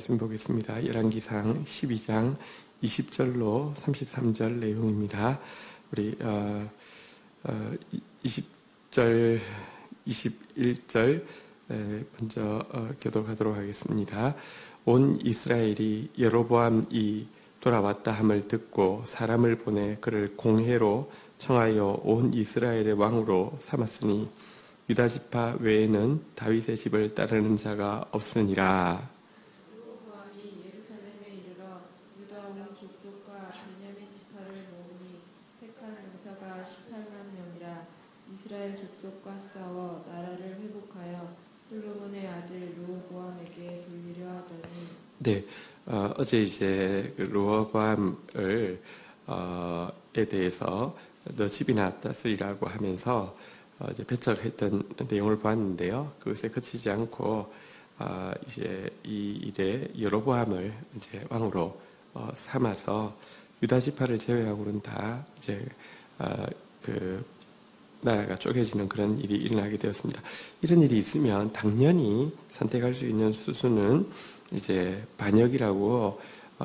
말씀 보겠습니다. 열왕기상 12장 20절로 33절 내용입니다. 우리 20절, 21절 먼저 교독하도록 하겠습니다. 온 이스라엘이 여로보암이 돌아왔다 함을 듣고 사람을 보내 그를 공회로 청하여 온 이스라엘의 왕으로 삼았으니 유다 지파 외에는 다윗의 집을 따르는 자가 없으니라. 여로보암이 예루살렘에 이르러 유다 온 족속과 베냐민 지파를 모으니 택한 용사가 18만 명이라. 이스라엘 족속과 싸워 나라를 회복하여 솔로몬의 아들 르호보암에게 돌리려 하더니. 네, 어제 이제 르호보암을 에 대해서 너 집이나 다스리라고 하면서 이제 배척했던 내용을 보았는데요. 그것에 그치지 않고 이제 이 일에 여로보암을 이제 왕으로 삼아서 유다 지파를 제외하고는 다 이제 그 나라가 쪼개지는 그런 일이 일어나게 되었습니다. 이런 일이 있으면 당연히 선택할 수 있는 수순은 이제 반역이라고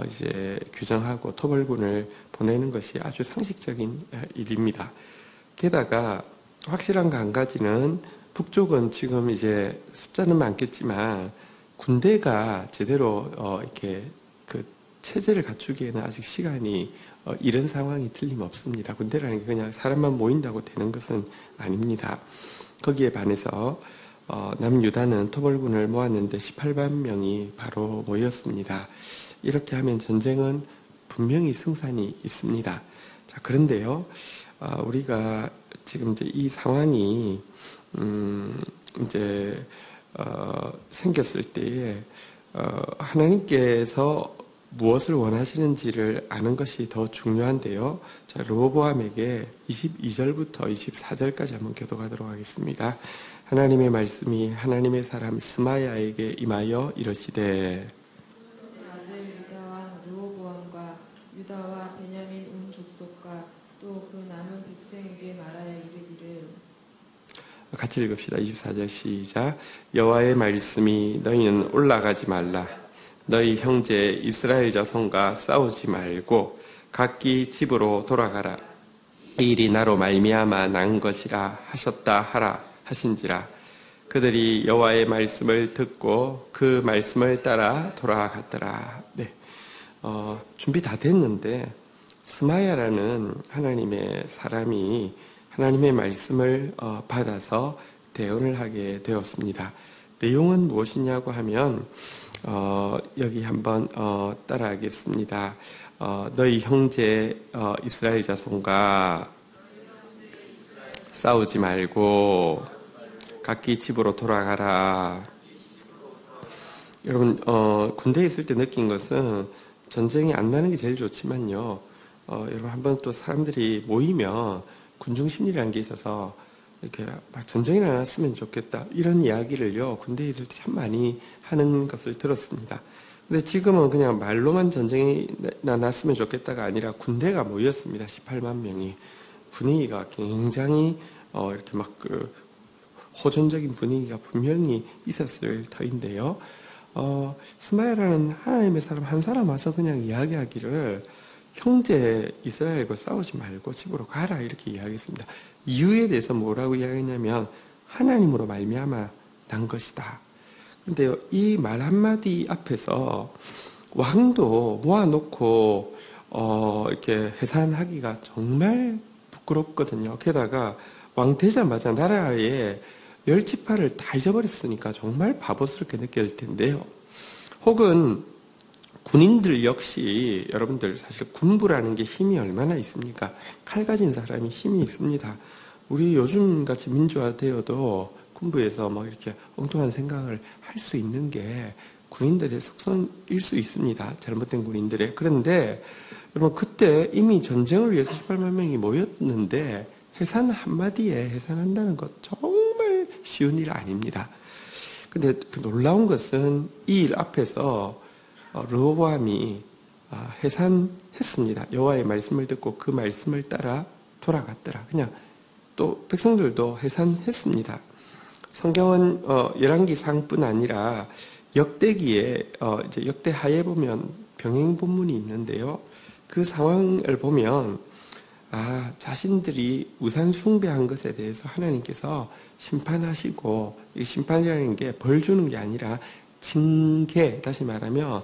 이제 규정하고 토벌군을 보내는 것이 아주 상식적인 일입니다. 게다가 확실한 거 한 가지는 북쪽은 지금 이제 숫자는 많겠지만 군대가 제대로 이렇게 그 체제를 갖추기에는 아직 시간이 이런 상황이 틀림없습니다. 군대라는 게 그냥 사람만 모인다고 되는 것은 아닙니다. 거기에 반해서 남유다는 토벌군을 모았는데 18만 명이 바로 모였습니다. 이렇게 하면 전쟁은 분명히 승산이 있습니다. 자, 그런데요, 우리가 지금 이제 이 상황이 이제 생겼을 때에 하나님께서 무엇을 원하시는지를 아는 것이 더 중요한데요. 자, 르호보암에게 22절부터 24절까지 한번 교독하도록 하겠습니다. 하나님의 말씀이 하나님의 사람 스마야에게 임하여 이르시되 아들 유다 왕 르호보암과 유다와 베냐민 온 족속과 또 그 남은 백성에게 말하여 이르기를. 같이 읽읍시다. 24절 시작. 여호와의 말씀이 너희는 올라가지 말라. 너희 형제 이스라엘 자손과 싸우지 말고 각기 집으로 돌아가라. 이 일이 나로 말미암아 난 것이라 하셨다 하라 하신지라. 그들이 여호와의 말씀을 듣고 그 말씀을 따라 돌아갔더라. 네, 준비 다 됐는데 스마야라는 하나님의 사람이 하나님의 말씀을 받아서 대언을 하게 되었습니다. 내용은 무엇이냐고 하면 여기 한번 따라하겠습니다. 너희 형제 이스라엘 자손과 싸우지 말고 각기 집으로 돌아가라. 여러분, 군대에 있을 때 느낀 것은 전쟁이 안 나는 게 제일 좋지만요. 여러분, 한번 또 사람들이 모이면 군중심리라는 게 있어서 이렇게 막 전쟁이 안 났으면 좋겠다. 이런 이야기를요, 군대에 있을 때 참 많이 하는 것을 들었습니다. 근데 지금은 그냥 말로만 전쟁이 났으면 좋겠다가 아니라 군대가 모였습니다. 18만 명이. 분위기가 굉장히 이렇게 막 그 호전적인 분위기가 분명히 있었을 터인데요. 스마야라는 하나님의 사람 한 사람 와서 그냥 이야기하기를 형제 이스라엘과 싸우지 말고 집으로 가라 이렇게 이야기했습니다. 이유에 대해서 뭐라고 이야기했냐면 하나님으로 말미암아 난 것이다. 그런데 이 말 한마디 앞에서 왕도 모아놓고 이렇게 해산하기가 정말 부끄럽거든요. 게다가 왕 되자마자 나라에 열지파를 다 잊어버렸으니까 정말 바보스럽게 느껴질 텐데요. 혹은 군인들 역시 여러분들 사실 군부라는 게 힘이 얼마나 있습니까? 칼 가진 사람이 힘이 있습니다. 우리 요즘같이 민주화되어도 군부에서 막 이렇게 엉뚱한 생각을 할 수 있는 게 군인들의 속성일 수 있습니다. 잘못된 군인들의. 그런데 여러분 그때 이미 전쟁을 위해서 18만 명이 모였는데 해산 한마디에 해산한다는 것 정말 쉬운 일 아닙니다. 근데 그 놀라운 것은 이 일 앞에서 르호보암이 해산했습니다. 여호와의 말씀을 듣고 그 말씀을 따라 돌아갔더라. 그냥 또 백성들도 해산했습니다. 성경은 열왕기상뿐 아니라 역대기에 이제 역대하에 보면 병행 본문이 있는데요. 그 상황을 보면 자신들이 우상 숭배한 것에 대해서 하나님께서 심판하시고, 이 심판이라는 게 벌 주는 게 아니라 징계, 다시 말하면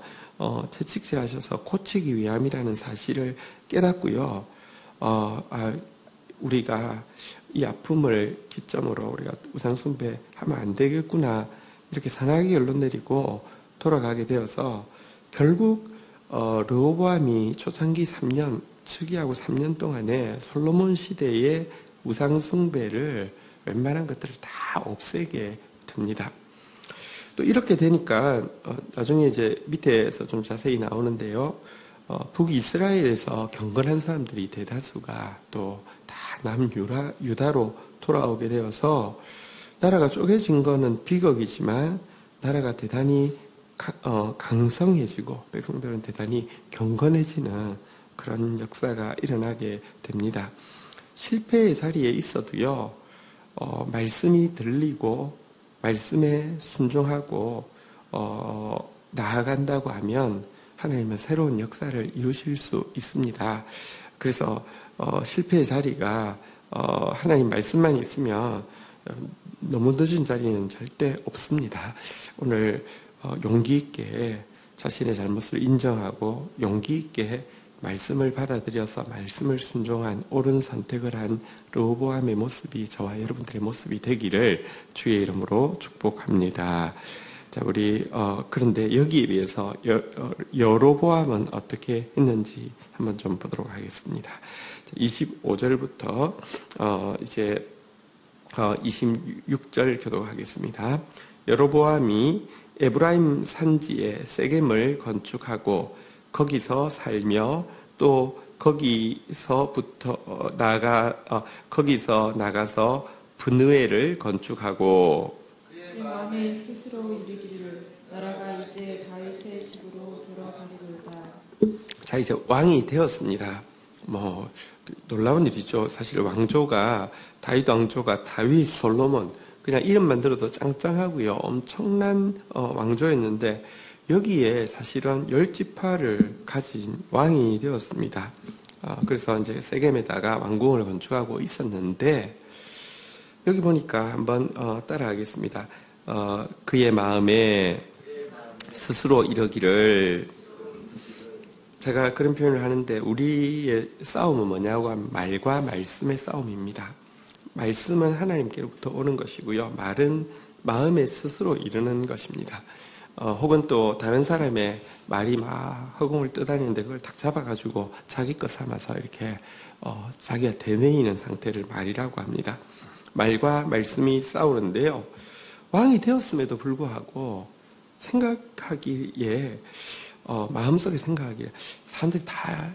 채찍질하셔서 고치기 위함이라는 사실을 깨닫고요. 우리가 이 아픔을 기점으로 우리가 우상 숭배하면 안 되겠구나, 이렇게 상하게 결론 내리고 돌아가게 되어서 결국 르호보암이 초창기 3년, 즉위하고 3년 동안에 솔로몬 시대의 우상 숭배를 웬만한 것들을 다 없애게 됩니다. 또 이렇게 되니까 나중에 이제 밑에서 좀 자세히 나오는데요. 북이스라엘에서 경건한 사람들이 대다수가 또 다 남유다로 돌아오게 되어서 나라가 쪼개진 거는 비극이지만 나라가 대단히 강성해지고 백성들은 대단히 경건해지는 그런 역사가 일어나게 됩니다. 실패의 자리에 있어도요, 말씀이 들리고 말씀에 순종하고 나아간다고 하면 하나님은 새로운 역사를 이루실 수 있습니다. 그래서 실패의 자리가 하나님 말씀만 있으면 너무 늦은 자리는 절대 없습니다. 오늘 용기 있게 자신의 잘못을 인정하고 용기 있게 말씀을 받아들여서 말씀을 순종한 옳은 선택을 한 르호보암의 모습이 저와 여러분들의 모습이 되기를 주의 이름으로 축복합니다. 자, 우리 그런데 여기에 비해서 여로보암은 어떻게 했는지 한번 좀 보도록 하겠습니다. 25절부터 이제 26절 교독하겠습니다. 여로보암이 에브라임 산지에 세겜을 건축하고 거기서 살며 또 거기서 나가서 브느엘을 건축하고 그의 마음에 스스로 이르기를 나라가 이제 다윗의 집으로 돌아가리로다. 자, 이제 왕이 되었습니다. 놀라운 일이죠. 사실 왕조가 다윗 왕조가 다윗 솔로몬, 그냥 이름만 들어도 짱짱하고요, 엄청난 왕조였는데 여기에 사실은 10지파를 가진 왕이 되었습니다. 그래서 이제 세겜에다가 왕궁을 건축하고 있었는데 여기 보니까 한번 따라하겠습니다. 그의 마음에 스스로 이러기를, 제가 그런 표현을 하는데 우리의 싸움은 뭐냐고 하면 말과 말씀의 싸움입니다. 말씀은 하나님께로부터 오는 것이고요. 말은 마음에 스스로 이르는 것입니다. 혹은 또 다른 사람의 말이 막 허공을 떠다니는데 그걸 탁 잡아가지고 자기 것 삼아서 이렇게 자기가 되뇌이는 상태를 말이라고 합니다. 말과 말씀이 싸우는데요. 왕이 되었음에도 불구하고 생각하기에 마음속에 생각하기에 사람들이 다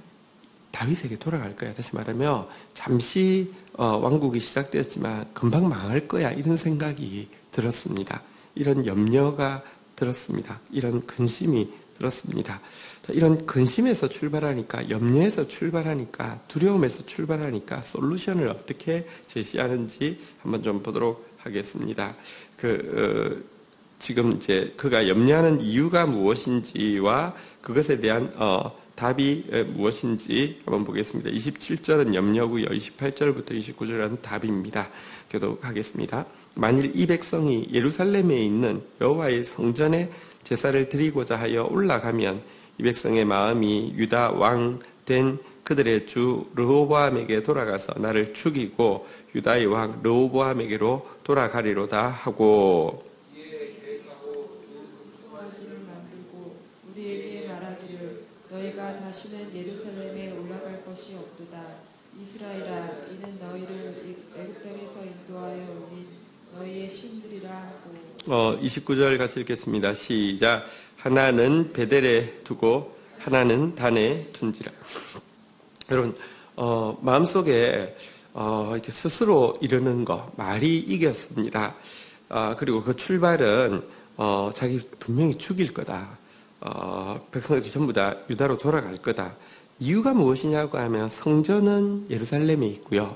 다윗에게 돌아갈 거야. 다시 말하면 잠시 왕국이 시작되었지만 금방 망할 거야, 이런 생각이 들었습니다. 이런 염려가 들었습니다. 이런 근심이 들었습니다. 자, 이런 근심에서 출발하니까, 염려에서 출발하니까, 두려움에서 출발하니까 솔루션을 어떻게 제시하는지 한번 좀 보도록 하겠습니다. 지금 이제 그가 염려하는 이유가 무엇인지와 그것에 대한 답이 무엇인지 한번 보겠습니다. 27절은 염려고요. 28절부터 29절은 답입니다. 교독하겠습니다. 만일 이 백성이 예루살렘에 있는 여호와의 성전에 제사를 드리고자 하여 올라가면 이 백성의 마음이 유다 왕 된 그들의 주 르호보암에게 돌아가서 나를 죽이고 유다의 왕 르호보암에게로 돌아가리로다 하고, 송아지를 만들고 우리에게 말하기를 너희가 다시는 예루살렘에 올라갈 것이 없도다. 이스라엘아, 이는 너희를 애굽 땅에서 인도하여 올린 너희의 신들이라 하고. 29절 같이 읽겠습니다. 시작. 하나는 베델에 두고 하나는 단에 둔지라. 여러분, 마음속에 이렇게 스스로 이러는 거, 말이 이겼습니다. 그리고 그 출발은 자기 분명히 죽일 거다. 백성들이 전부 다 유다로 돌아갈 거다. 이유가 무엇이냐고 하면 성전은 예루살렘에 있고요.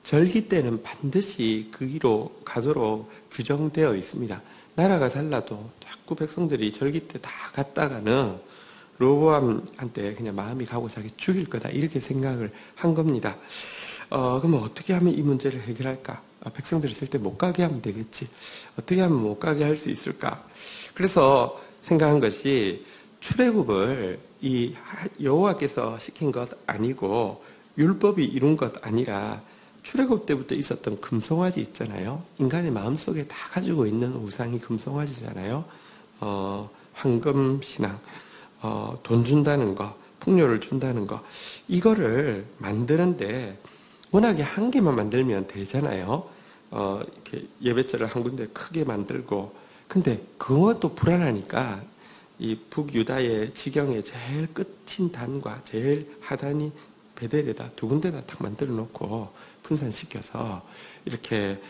절기 때는 반드시 그 길로 가도록 규정되어 있습니다. 나라가 달라도 자꾸 백성들이 절기 때 다 갔다가는 로보암한테 그냥 마음이 가고 자기 죽일 거다 이렇게 생각을 한 겁니다. 그러면 어떻게 하면 이 문제를 해결할까? 백성들이 절대 못 가게 하면 되겠지. 어떻게 하면 못 가게 할 수 있을까? 그래서 생각한 것이 출애굽을 이 여호와께서 시킨 것 아니고 율법이 이룬 것 아니라 출애굽 때부터 있었던 금송아지 있잖아요. 인간의 마음속에 다 가지고 있는 우상이 금송아지잖아요. 황금 신앙, 돈 준다는 거, 풍요를 준다는 거, 이거를 만드는데 워낙에 한 개만 만들면 되잖아요. 이렇게 예배자를 한 군데 크게 만들고, 근데 그것도 불안하니까 이 북유다의 지경의 제일 끝인 단과 제일 하단이 베델에다 두 군데다 딱 만들어 놓고 분산시켜서 이렇게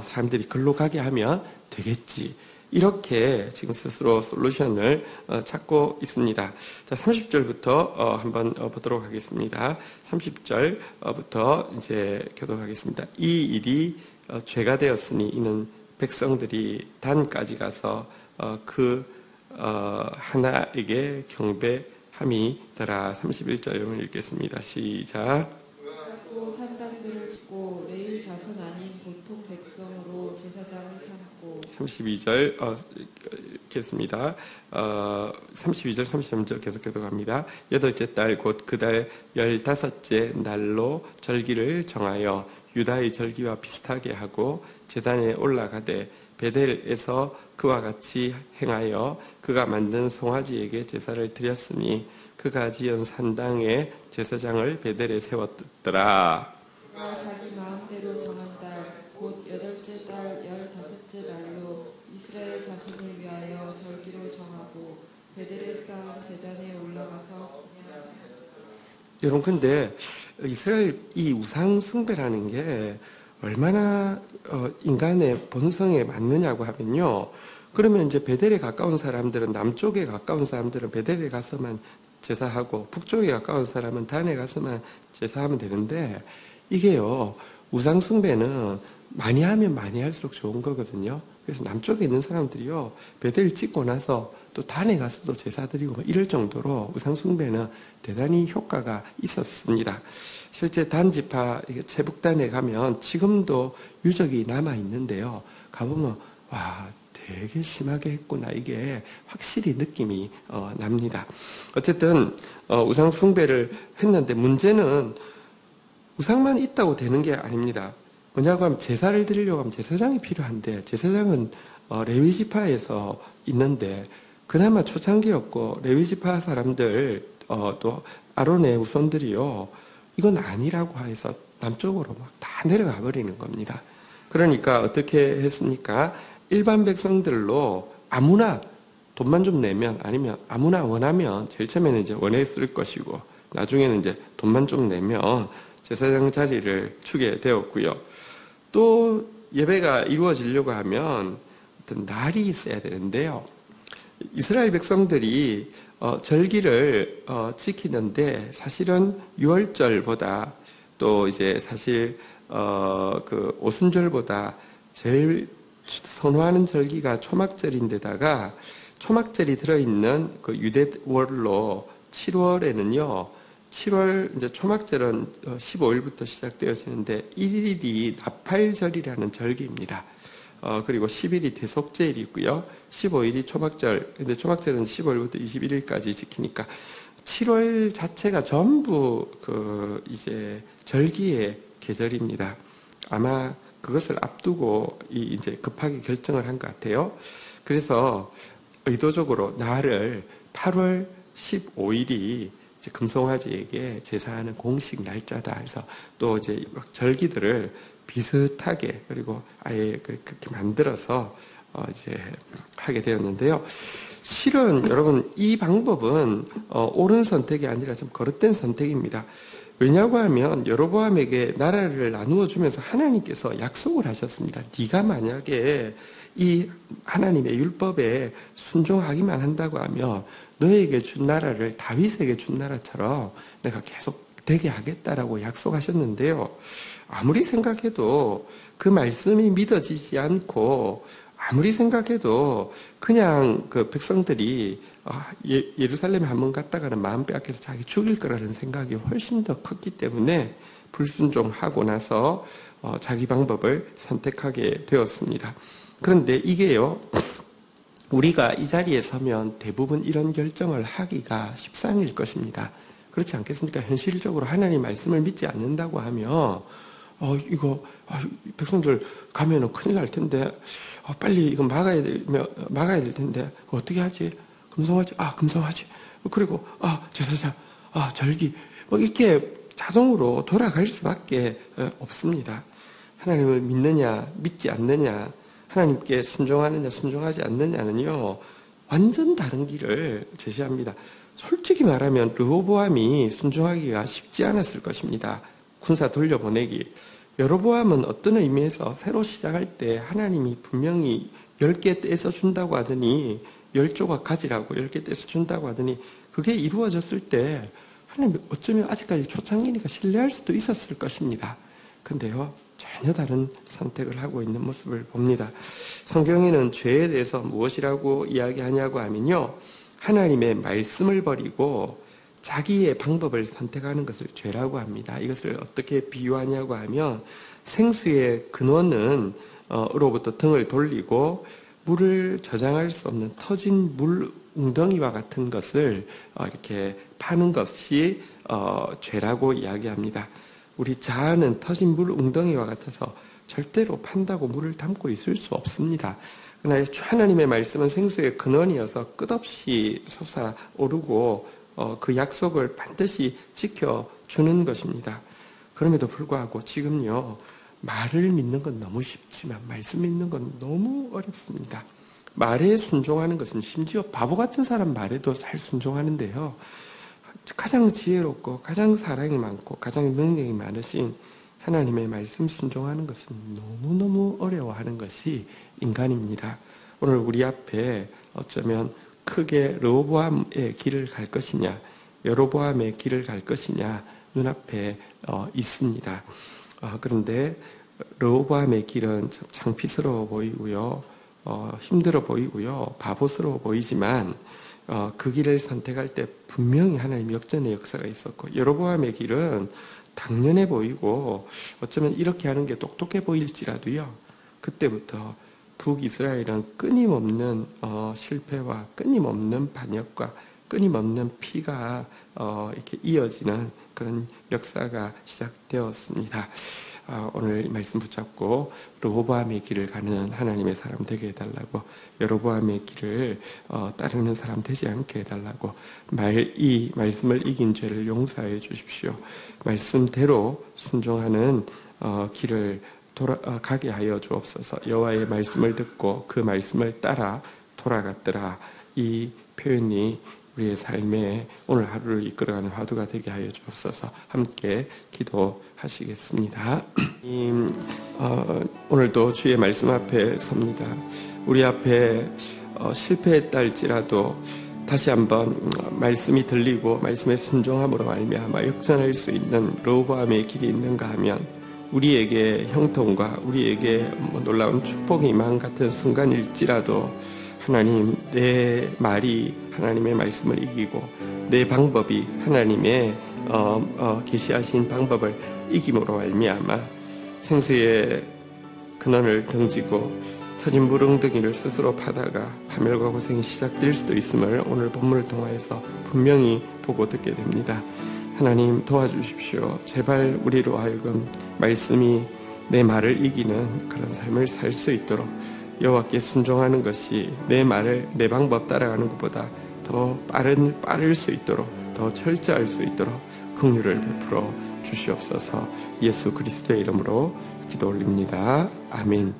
사람들이 글로 가게 하면 되겠지. 이렇게 지금 스스로 솔루션을 찾고 있습니다. 자, 30절부터 한번 보도록 하겠습니다. 30절부터 이제 교독하겠습니다. 이 일이 죄가 되었으니 이는 백성들이 단까지 가서 하나에게 경배함이더라. 31절 읽겠습니다. 시작. 또 산당들을 짓고 레위 자손 아닌 보통 백성으로 제사장을 삼고 32절 읽겠습니다. 32절 33절 계속 교독합니다. 여덟째 달 곧 그 달 15째 날로 절기를 정하여 유다의 절기와 비슷하게 하고 제단에 올라가되 베델에서 그와 같이 행하여 그가 만든 송아지에게 제사를 드렸으니 그가 지은 산당에 제사장을 베델에 세웠더라. 그가 자기 마음대로 정한 달 곧 여덟째 달 15째 날로 이스라엘 자손을 위하여 절기를 정하고 베델에 쌓은 제단에 올라가서 여러분, 근데 이스라엘 이 우상 숭배라는 게 얼마나 인간의 본성에 맞느냐고 하면요. 그러면 이제 베델에 가까운 사람들은, 남쪽에 가까운 사람들은 베델에 가서만 제사하고 북쪽에 가까운 사람은 단에 가서만 제사하면 되는데, 이게요, 우상 숭배는 많이 하면 많이 할수록 좋은 거거든요. 그래서 남쪽에 있는 사람들이요, 베델 찍고 나서 또 단에 가서도 제사 드리고 뭐 이럴 정도로 우상 숭배는 대단히 효과가 있었습니다. 실제 단지파 세북단에 가면 지금도 유적이 남아 있는데요. 가보면 와, 되게 심하게 했구나, 이게 확실히 느낌이 납니다. 어쨌든 우상 숭배를 했는데 문제는 우상만 있다고 되는 게 아닙니다. 뭐냐고 하면 제사를 드리려고 하면 제사장이 필요한데, 제사장은 레위지파에서 있는데 그나마 초창기였고 레위지파 사람들 또 아론의 후손들이요, 이건 아니라고 해서 남쪽으로 막 다 내려가 버리는 겁니다. 그러니까 어떻게 했습니까? 일반 백성들로 아무나 돈만 좀 내면, 아니면 아무나 원하면, 제일 처음에는 이제 원했을 것이고 나중에는 이제 돈만 좀 내면 제사장 자리를 주게 되었고요. 또 예배가 이루어지려고 하면 어떤 날이 있어야 되는데요. 이스라엘 백성들이 절기를 지키는데 사실은 유월절보다, 또 이제 사실 그 오순절보다 제일 선호하는 절기가 초막절인데다가, 초막절이 들어있는 그 유대월로 7월에는요, 7월 이제 초막절은 15일부터 시작되어지는데 1일이 나팔절이라는 절기입니다. 그리고 10일이 대속제일이고요. 15일이 초막절. 근데 초막절은 15일부터 21일까지 지키니까 7월 자체가 전부 그 이제 절기의 계절입니다. 아마 그것을 앞두고 이제 급하게 결정을 한 것 같아요. 그래서 의도적으로 날을 8월 15일이 이제 금송아지에게 제사하는 공식 날짜다 해서 또 이제 막 절기들을 비슷하게, 그리고 아예 그렇게 만들어서 이제 하게 되었는데요. 실은 여러분, 이 방법은 옳은 선택이 아니라 좀 거릇된 선택입니다. 왜냐고 하면 여로보암에게 나라를 나누어 주면서 하나님께서 약속을 하셨습니다. 네가 만약에 이 하나님의 율법에 순종하기만 한다고 하면 너에게 준 나라를 다윗에게 준 나라처럼 내가 계속 되게 하겠다라고 약속하셨는데요. 아무리 생각해도 그 말씀이 믿어지지 않고 아무리 생각해도 그냥 그 백성들이 예루살렘에 한번 갔다가는 마음 빼앗겨서 자기 죽일 거라는 생각이 훨씬 더 컸기 때문에 불순종하고 나서 자기 방법을 선택하게 되었습니다. 그런데 이게요, 우리가 이 자리에 서면 대부분 이런 결정을 하기가 십상일 것입니다. 그렇지 않겠습니까? 현실적으로 하나님 말씀을 믿지 않는다고 하면 백성들 가면은 큰일 날 텐데, 빨리 이거 막아야 될 텐데, 어떻게 하지? 금송하지. 그리고, 제사장, 절기. 이렇게 자동으로 돌아갈 수밖에 없습니다. 하나님을 믿느냐, 믿지 않느냐, 하나님께 순종하느냐, 순종하지 않느냐는요, 완전 다른 길을 제시합니다. 솔직히 말하면 르호보암이 순종하기가 쉽지 않았을 것입니다. 군사 돌려보내기. 여로보암은 어떤 의미에서 새로 시작할 때 하나님이 분명히 10개 떼서 준다고 하더니 10조각 가지라고 10개 떼서 준다고 하더니 그게 이루어졌을 때 하나님 어쩌면 아직까지 초창기니까 신뢰할 수도 있었을 것입니다. 근데요, 전혀 다른 선택을 하고 있는 모습을 봅니다. 성경에는 죄에 대해서 무엇이라고 이야기하냐고 하면요, 하나님의 말씀을 버리고 자기의 방법을 선택하는 것을 죄라고 합니다. 이것을 어떻게 비유하냐고 하면 생수의 근원은 으로부터 등을 돌리고 물을 저장할 수 없는 터진 물 웅덩이와 같은 것을 이렇게 파는 것이 죄라고 이야기합니다. 우리 자아는 터진 물 웅덩이와 같아서 절대로 판다고 물을 담고 있을 수 없습니다. 그러나 하나님의 말씀은 생수의 근원이어서 끝없이 솟아오르고 그 약속을 반드시 지켜주는 것입니다. 그럼에도 불구하고 지금요, 말을 믿는 건 너무 쉽지만 말씀 믿는 건 너무 어렵습니다. 말에 순종하는 것은 심지어 바보 같은 사람 말에도 잘 순종하는데요, 가장 지혜롭고 가장 사랑이 많고 가장 능력이 많으신 하나님의 말씀 순종하는 것은 너무너무 어려워하는 것이 인간입니다. 오늘 우리 앞에 어쩌면 크게 르호보암의 길을 갈 것이냐, 여로보암의 길을 갈 것이냐 눈앞에 있습니다. 그런데 르호보암의 길은 참 창피스러워 보이고요, 힘들어 보이고요, 바보스러워 보이지만 그 길을 선택할 때 분명히 하나님 역전의 역사가 있었고, 여로보암의 길은 당연해 보이고 어쩌면 이렇게 하는 게 똑똑해 보일지라도요, 그때부터 북이스라엘은 끊임없는 실패와 끊임없는 반역과 끊임없는 피가 이렇게 이어지는 그런 역사가 시작되었습니다. 오늘 이 말씀 붙잡고 르호보암의 길을 가는 하나님의 사람 되게 해달라고, 여로보암의 길을 따르는 사람 되지 않게 해달라고, 이 말씀을 이긴 죄를 용서해 주십시오. 말씀대로 순종하는 길을 가게 하여 주옵소서. 여호와의 말씀을 듣고 그 말씀을 따라 돌아갔더라. 이 표현이 우리의 삶에 오늘 하루를 이끌어가는 화두가 되게 하여 주옵소서. 함께 기도하시겠습니다. 오늘도 주의 말씀 앞에 섭니다. 우리 앞에 실패했다 할지라도 다시 한번 말씀이 들리고 말씀에 순종함으로 말미암아 역전할 수 있는 르호보암의 길이 있는가 하면, 우리에게 형통과 우리에게 놀라운 축복이 임한 같은 순간일지라도 하나님, 내 말이 하나님의 말씀을 이기고 내 방법이 하나님의 계시하신 방법을 이김으로 말미암아 생수의 근원을 등지고 터진 물웅덩이를 스스로 파다가 파멸과 고생이 시작될 수도 있음을 오늘 본문을 통하여서 분명히 보고 듣게 됩니다. 하나님 도와주십시오. 제발 우리로 하여금 말씀이 내 말을 이기는 그런 삶을 살 수 있도록, 여호와께 순종하는 것이 내 말을 내 방법 따라가는 것보다 더 빠를 수 있도록, 더 철저할 수 있도록 긍휼을 베풀어 주시옵소서. 예수 그리스도의 이름으로 기도 올립니다. 아멘.